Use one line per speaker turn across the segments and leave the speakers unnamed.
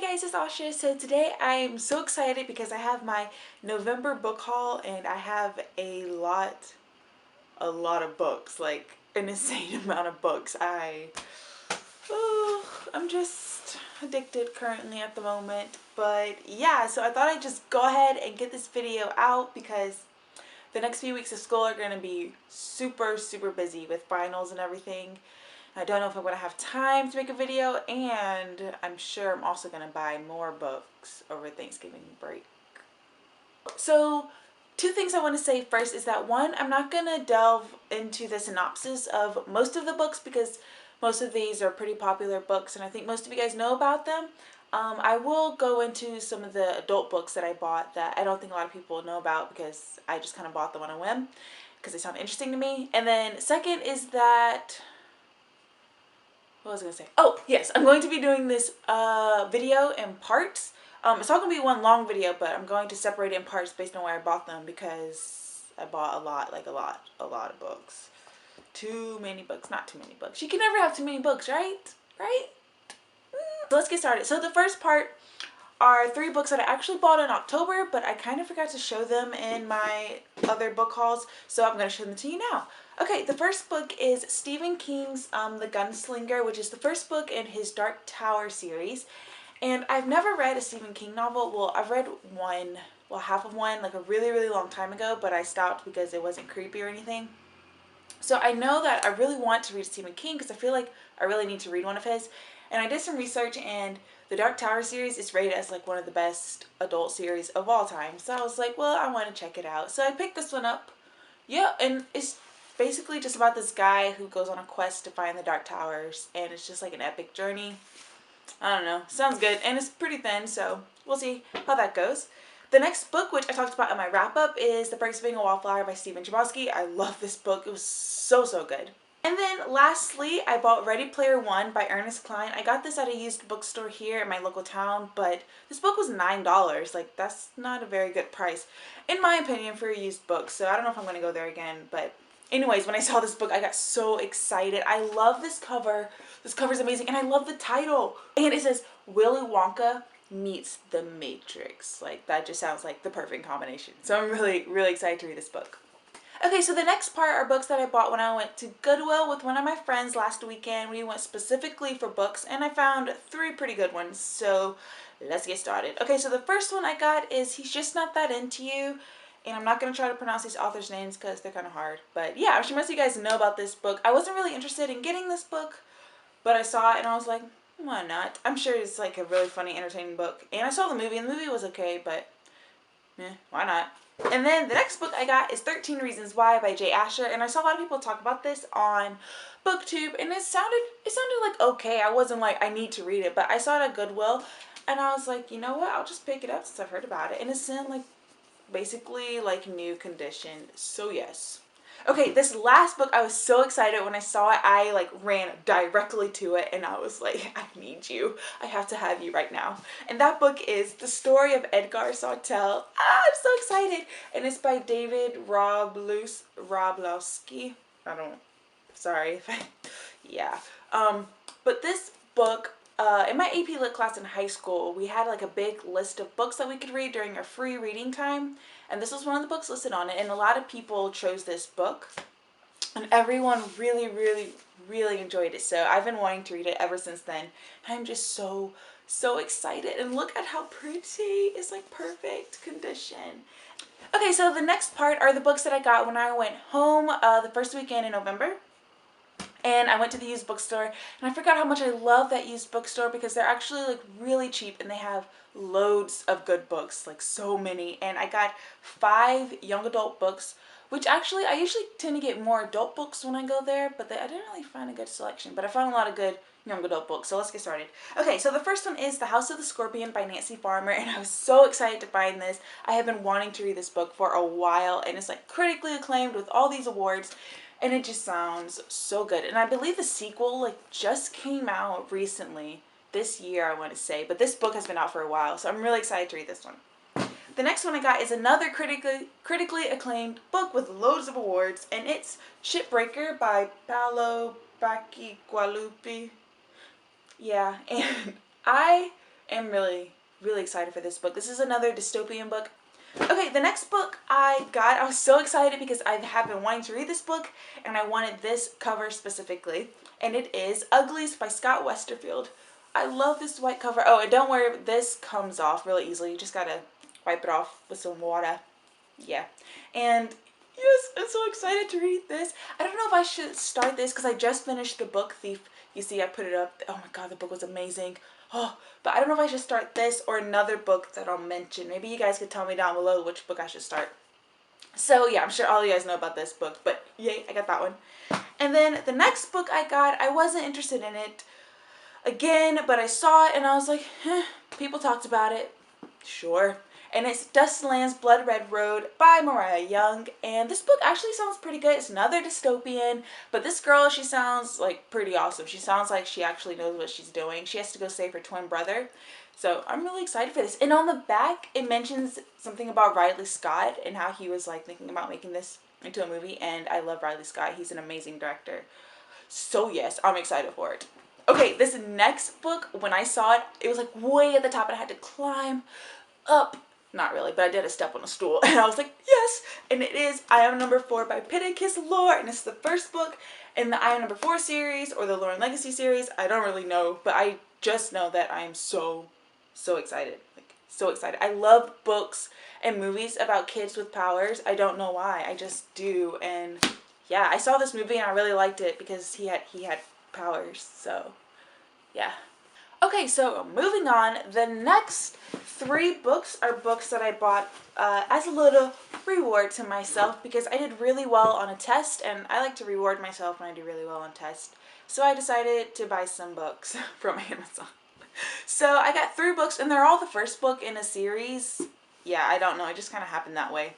guys, it's Asha. So today I'm so excited because I have my November book haul and I have a lot of books, like an insane amount of books. I'm just addicted currently at the moment. But yeah, so I thought I'd just go ahead and get this video out because the next few weeks of school are going to be super, super busy with finals and everything. I don't know if I'm going to have time to make a video, and I'm sure I'm also going to buy more books over Thanksgiving break. So, two things I want to say first is that one, I'm not going to delve into the synopsis of most of the books because most of these are pretty popular books and I think most of you guys know about them. I will go into some of the adult books that I bought that I don't think a lot of people know about because I just kind of bought them on a whim because they sound interesting to me. And then second is that what was I gonna say? Oh, yes, I'm going to be doing this video in parts. It's not gonna be one long video, but I'm going to separate it in parts based on where I bought them because I bought a lot of books. Too many books, not too many books. You can never have too many books, right? Right? So let's get started. So the first part are 3 books that I actually bought in October, but I kind of forgot to show them in my other book hauls, so I'm going to show them to you now. Okay, the first book is Stephen King's The Gunslinger, which is the first book in his Dark Tower series. And I've never read a Stephen King novel. Well, I've read one, well, half of one, like a really, really long time ago, but I stopped because it wasn't creepy or anything. So I know that I really want to read Stephen King because I feel like I really need to read one of his. And I did some research, and the Dark Tower series is rated as like one of the best adult series of all time. So I was like, well, I want to check it out. So I picked this one up. Yeah, and it's basically just about this guy who goes on a quest to find the Dark Towers, and it's just like an epic journey. I don't know. Sounds good, and it's pretty thin, so we'll see how that goes. The next book, which I talked about in my wrap-up, is The Perks of Being a Wallflower by Stephen Chbosky. I love this book. It was so, so good. And then lastly, I bought Ready Player One by Ernest Cline. I got this at a used bookstore here in my local town, but this book was $9. Like, that's not a very good price, in my opinion, for a used book. So I don't know if I'm going to go there again, but anyways, when I saw this book, I got so excited. I love this cover. This cover's amazing, and I love the title. And it says, Willy Wonka meets the Matrix. Like, that just sounds like the perfect combination. So I'm really, really excited to read this book. Okay, so the next part are books that I bought when I went to Goodwill with one of my friends last weekend. We went specifically for books, and I found 3 pretty good ones. So let's get started. Okay, so the first one I got is He's Just Not That Into You. And I'm not going to try to pronounce these authors' names because they're kind of hard. But yeah, I'm sure most of you guys know about this book. I wasn't really interested in getting this book, but I saw it and I was like, why not? I'm sure it's like a really funny, entertaining book. And I saw the movie, and the movie was okay, but why not? And then the next book I got is 13 Reasons Why by Jay Asher, and I saw a lot of people talk about this on BookTube, and it sounded like okay. I wasn't like I need to read it, but I saw it at Goodwill, and I was like, you know what? I'll just pick it up since I've heard about it, and it's in like basically like new condition. So yes. Okay, this last book, I was so excited when I saw it. I like ran directly to it and I was like, I need you. I have to have you right now. And that book is The Story of Edgar Sawtelle. I'm so excited. And it's by David Roblowski. Sorry if I, yeah. But this book, in my AP Lit class in high school, we had like a big list of books that we could read during our free reading time. And this was one of the books listed on it. And a lot of people chose this book. And everyone really, really, really enjoyed it. So I've been wanting to read it ever since then. I'm just so, so excited. And look at how pretty. It's like perfect condition. Okay, so the next part are the books that I got when I went home the first weekend in November. And I went to the used bookstore, and I forgot how much I love that used bookstore because they're actually like really cheap and they have loads of good books, like so many. And I got 5 young adult books, which actually I usually tend to get more adult books when I go there, but I didn't really find a good selection, but I found a lot of good young adult books. So let's get started. Okay, so the first one is The House of the Scorpion by Nancy Farmer, and I was so excited to find this. I have been wanting to read this book for a while, and it's like critically acclaimed with all these awards. And it just sounds so good. And I believe the sequel like just came out recently. This year, I want to say. But this book has been out for a while. So I'm really excited to read this one. The next one I got is another critically acclaimed book with loads of awards. And it's Shipbreaker by Paolo Bacigalupi. Yeah. And I am really, really excited for this book. This is another dystopian book. Okay, the next book I got, I was so excited because I have been wanting to read this book and I wanted this cover specifically. And it is Uglies by Scott Westerfeld. I love this white cover. Oh, and don't worry, this comes off really easily. You just gotta wipe it off with some water. Yeah. And yes, I'm so excited to read this. I don't know if I should start this because I just finished the book Thief. You see, I put it up. Oh my god, the book was amazing. Oh, but I don't know if I should start this or another book that I'll mention. Maybe you guys could tell me down below which book I should start. So yeah, I'm sure all you guys know about this book, but yay, I got that one. And then the next book I got, I wasn't interested in it again, but I saw it and I was like, people talked about it. Sure. And it's Dustin Land's Blood Red Road by Mariah Young. And this book actually sounds pretty good. It's another dystopian, but this girl, she sounds like pretty awesome. She sounds like she actually knows what she's doing. She has to go save her twin brother. So I'm really excited for this. And on the back, it mentions something about Riley Scott and how he was like thinking about making this into a movie. And I love Riley Scott. He's an amazing director. So yes, I'm excited for it. Okay, this next book, when I saw it, it was like way at the top and I had to climb up. Not really, but I did a step on a stool and I was like, yes! And it is I Am Number 4 by Pittacus Lore, and it's the first book in the I Am Number 4 series or the Lore and Legacy series. I don't really know, but I just know that I am so excited. Like, so excited. I love books and movies about kids with powers. I don't know why. I just do. And yeah, I saw this movie and I really liked it because he had powers. So yeah. Okay, so moving on, the next 3 books are books that I bought as a little reward to myself because I did really well on a test, and I like to reward myself when I do really well on tests. So I decided to buy some books from Amazon. So I got 3 books, and they're all the first book in a series. Yeah, I don't know, it just kind of happened that way.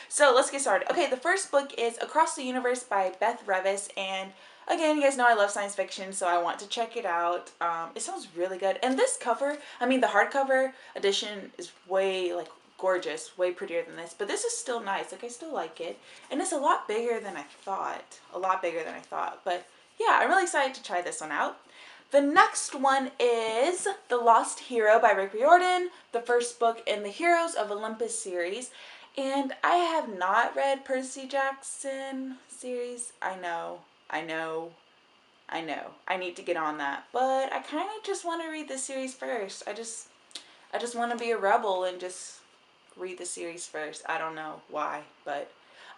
So let's get started. Okay, the first book is Across the Universe by Beth Revis, and again, you guys know I love science fiction, so I want to check it out. It sounds really good. And this cover, I mean the hardcover edition is way like gorgeous, way prettier than this, but this is still nice. Like, I still like it. And it's a lot bigger than I thought. A lot bigger than I thought. But yeah, I'm really excited to try this one out. The next one is The Lost Hero by Rick Riordan, the first book in the Heroes of Olympus series. And I have not read Percy Jackson series. I know. I need to get on that. But I kind of just want to read the series first. I just want to be a rebel and just read the series first. I don't know why, but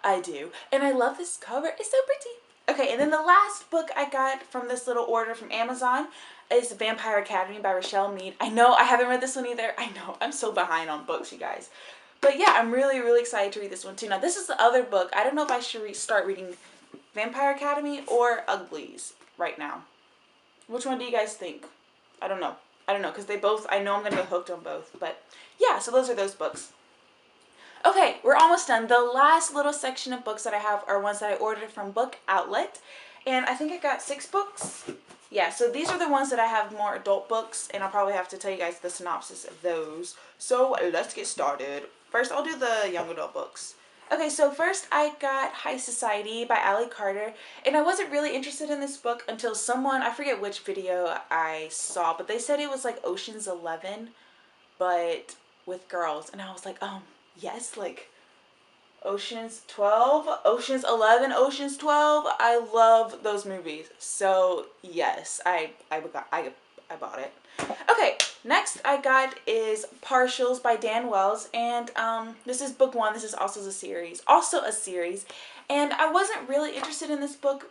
I do. And I love this cover. It's so pretty. Okay, and then the last book I got from this little order from Amazon is Vampire Academy by Rochelle Mead. I know I haven't read this one either. I know. I'm so behind on books, you guys. But yeah, I'm really, really excited to read this one too. Now, this is the other book. I don't know if I should start reading Vampire Academy or Uglies right now. Which one do you guys think? I don't know. Because they both, I know I'm going to get hooked on both. But yeah, so those are those books. Okay, we're almost done. The last little section of books that I have are ones that I ordered from Book Outlet. And I think I got 6 books. Yeah, so these are the ones that I have more adult books. And I'll probably have to tell you guys the synopsis of those. So let's get started. First, I'll do the young adult books. Okay, so first I got High Society by Ally Carter, and I wasn't really interested in this book until someone, I forget which video I saw, but they said it was like Ocean's 11, but with girls, and I was like, yes, like Ocean's 12, Ocean's 11, Ocean's 12, I love those movies, so yes, I bought it. Okay, next I got is Partials by Dan Wells, and this is book 1. This is also a series, and I wasn't really interested in this book.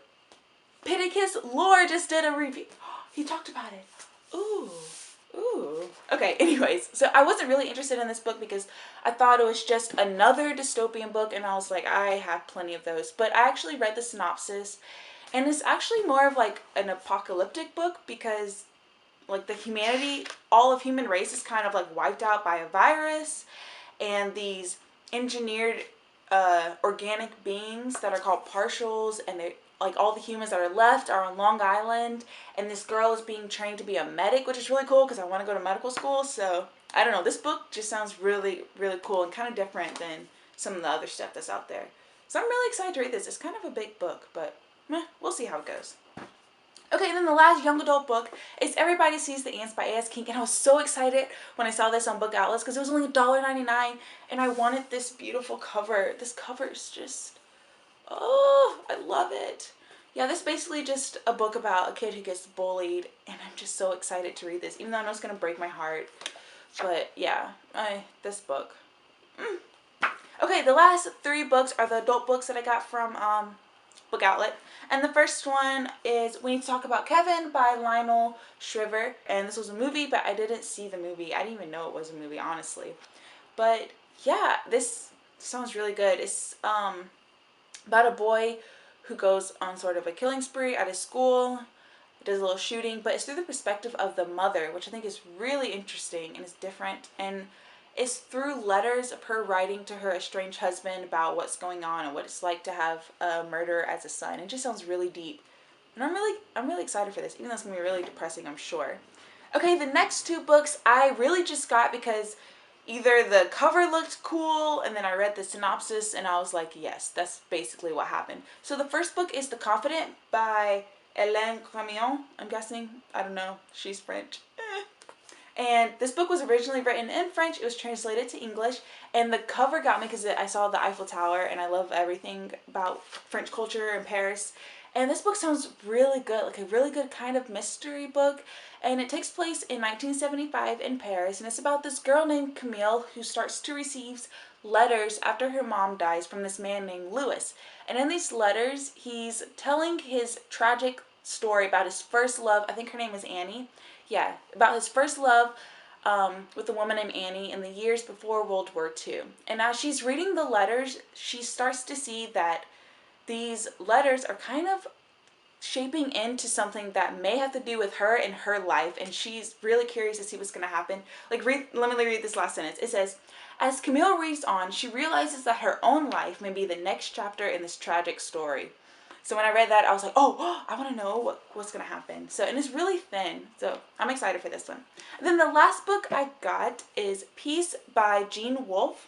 Pittacus Lore just did a review. He talked about it. Ooh. Okay, anyways, so I wasn't really interested in this book because I thought it was just another dystopian book, and I was like, I have plenty of those. But I actually read the synopsis, and it's actually more of like an apocalyptic book because like all of human race is kind of like wiped out by a virus, and these engineered organic beings that are called partials, and they like all the humans that are left are on Long Island, and this girl is being trained to be a medic, which is really cool because I want to go to medical school. So I don't know, this book just sounds really, really cool and kind of different than some of the other stuff that's out there. So I'm really excited to read this. It's kind of a big book, but we'll see how it goes. Okay, and then the last young adult book is Everybody Sees the Ants by A.S. King, and I was so excited when I saw this on Book Atlas because it was only $1.99, and I wanted this beautiful cover. This cover is just, oh, I love it. Yeah, this is basically just a book about a kid who gets bullied, and I'm just so excited to read this, even though I know it's going to break my heart. But yeah, this book. Okay, the last 3 books are the adult books that I got from Book Outlet. And the first one is We Need to Talk About Kevin by Lionel Shriver. And this was a movie, but I didn't see the movie. I didn't even know it was a movie, honestly. But yeah, this sounds really good. It's about a boy who goes on sort of a killing spree at his school. Does a little shooting, but it's through the perspective of the mother, which I think is really interesting and is different. And it's through letters of her writing to her estranged husband about what's going on and what it's like to have a murderer as a son. It just sounds really deep. And I'm really excited for this, even though it's going to be really depressing, I'm sure. Okay, the next 2 books I really just got because either the cover looked cool and then I read the synopsis and I was like, yes, that's basically what happened. So the first book is The Confidant by Hélène Gramillon, I'm guessing. I don't know. She's French. And this book was originally written in French. It was translated to English. And the cover got me because I saw the Eiffel Tower and I love everything about French culture and Paris. And this book sounds really good, like a really good kind of mystery book. And it takes place in 1975 in Paris. And it's about this girl named Camille who starts to receive letters after her mom dies from this man named Louis. And in these letters, he's telling his tragic story about his first love. I think her name is Annie. Yeah, about his first love with a woman named Annie in the years before World War II. And as she's reading the letters, she starts to see that these letters are kind of shaping into something that may have to do with her and her life, and she's really curious to see what's going to happen. Like, let me read this last sentence. It says, as Camille reads on, she realizes that her own life may be the next chapter in this tragic story. So when I read that, I was like, oh, I want to know what's going to happen. So, and it's really thin, so I'm excited for this one. And then the last book I got is Peace by Gene Wolfe.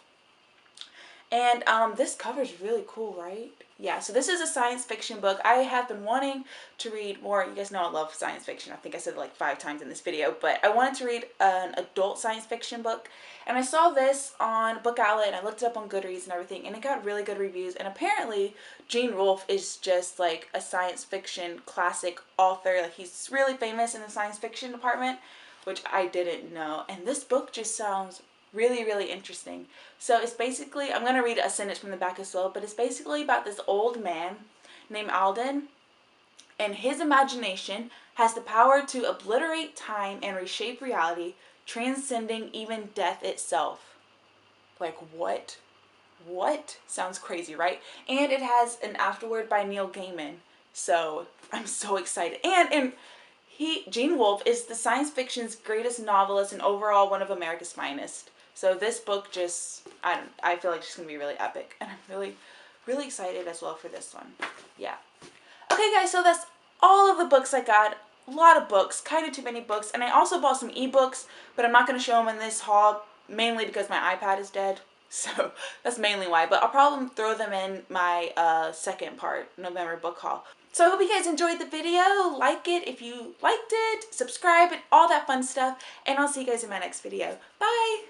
And this cover is really cool, right? Yeah, so this is a science fiction book. I have been wanting to read more. You guys know I love science fiction. I think I said it like 5 times in this video. But I wanted to read an adult science fiction book. And I saw this on Book Outlet, and I looked it up on Goodreads and everything. And it got really good reviews. And apparently, Gene Wolfe is just like a science fiction classic author. Like, he's really famous in the science fiction department, which I didn't know. And this book just sounds really, really interesting. So it's basically, I'm going to read a sentence from the back as well, but it's basically about this old man named Alden, and his imagination has the power to obliterate time and reshape reality, transcending even death itself. Like, what? What? Sounds crazy, right? And it has an afterword by Neil Gaiman. So I'm so excited. And Gene Wolfe is the science fiction's greatest novelist and overall one of America's finest. So this book just, I feel like it's going to be really epic. And I'm really, really excited as well for this one. Yeah. Okay, guys, so that's all of the books I got. A lot of books, kind of too many books. And I also bought some ebooks, but I'm not going to show them in this haul, mainly because my iPad is dead. So that's mainly why. But I'll probably throw them in my second part, November book haul. So I hope you guys enjoyed the video. Like it if you liked it, subscribe, and all that fun stuff. And I'll see you guys in my next video. Bye!